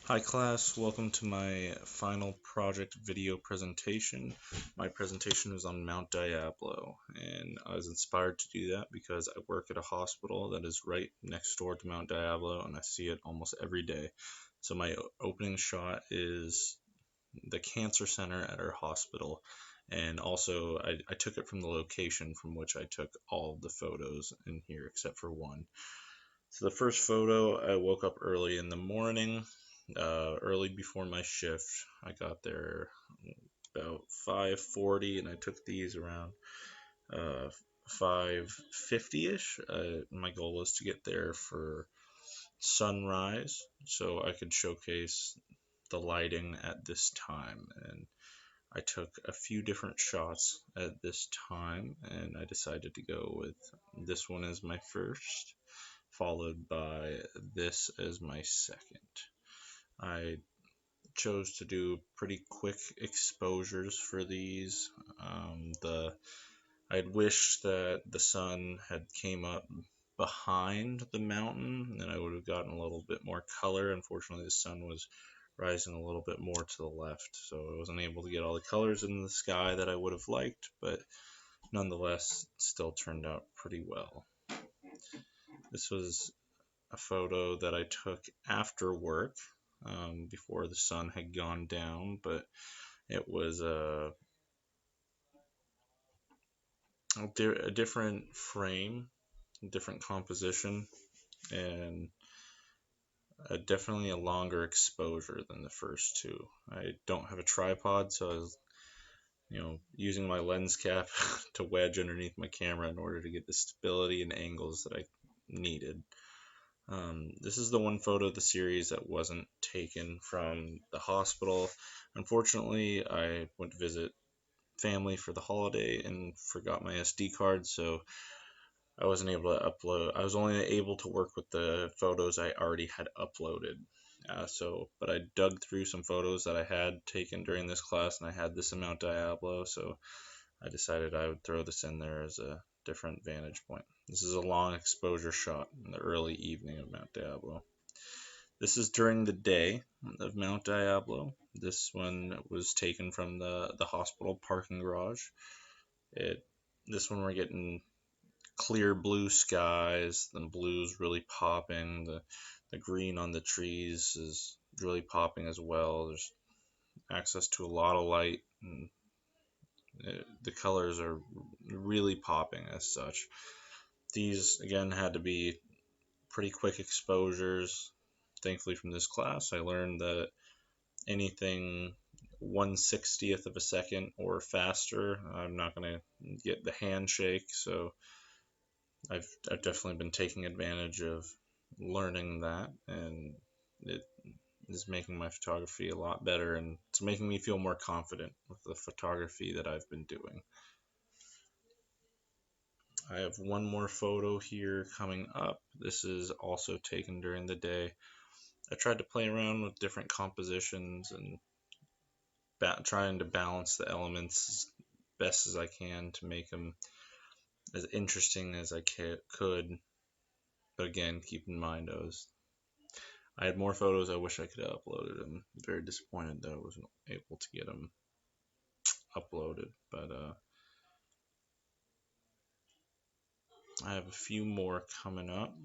Hi class, welcome to my final project video presentation. My presentation is on Mount Diablo, and I was inspired to do that because I work at a hospital that is right next door to Mount Diablo, and I see it almost every day. So my opening shot is the cancer center at our hospital, and also I took it from the location from which I took all of the photos in here except for one. So the first photo, I woke up early in the morning, early before my shift. I got there about 5:40, and I took these around 5:50ish. My goal was to get there for sunrise, so I could showcase the lighting at this time. And I took a few different shots at this time, and I decided to go with this one as my first, followed by this as my second. I chose to do pretty quick exposures for these. I'd wished that the sun had came up behind the mountain, and I would have gotten a little bit more color. Unfortunately, the sun was rising a little bit more to the left, so I wasn't able to get all the colors in the sky that I would have liked, but nonetheless, it still turned out pretty well. This was a photo that I took after work, before the sun had gone down, but it was a different frame, different composition, and definitely a longer exposure than the first two. I don't have a tripod, so I was, using my lens cap to wedge underneath my camera in order to get the stability and angles that I needed. This is the one photo of the series that wasn't taken from the hospital. Unfortunately, I went to visit family for the holiday and forgot my SD card, so I wasn't able to upload. I was only able to work with the photos I already had uploaded. But I dug through some photos that I had taken during this class, and I had this in Mount Diablo, so I decided I would throw this in there as a different vantage point. This is a long exposure shot in the early evening of Mount Diablo. This is during the day of Mount Diablo. This one was taken from the hospital parking garage. This one we're getting clear blue skies, the blue's really popping, the green on the trees is really popping as well. There's access to a lot of light, and the colors are really popping as such. These again had to be pretty quick exposures. Thankfully, from this class, I learned that anything 1/60th of a second or faster, I'm not going to get the handshake. So I've definitely been taking advantage of learning that, and it is making my photography a lot better, and it's making me feel more confident with the photography that I've been doing. I have one more photo here coming up. This is also taken during the day. I tried to play around with different compositions and trying to balance the elements as best as I can to make them as interesting as I could. But again, keep in mind I had more photos I wish I could have uploaded. I'm very disappointed that I wasn't able to get them uploaded. But I have a few more coming up.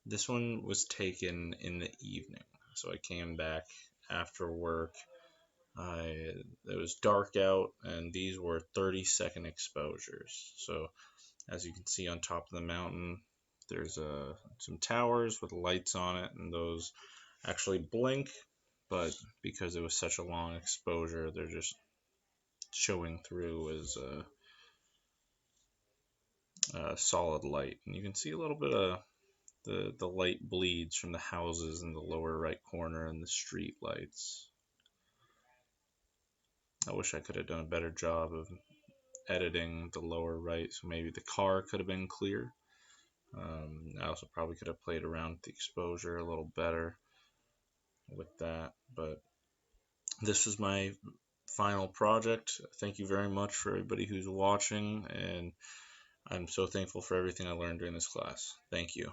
This one was taken in the evening, so I came back after work. It was dark out, and these were 30-second exposures. So as you can see on top of the mountain, there's some towers with lights on it, and those actually blink, but because it was such a long exposure, they're just showing through as a solid light. And you can see a little bit of the light bleeds from the houses in the lower right corner and the street lights. I wish I could have done a better job of editing the lower right, so maybe the car could have been clear. I also probably could have played around with the exposure a little better with that, but this is my final project. Thank you very much for everybody who's watching, and I'm so thankful for everything I learned during this class. Thank you.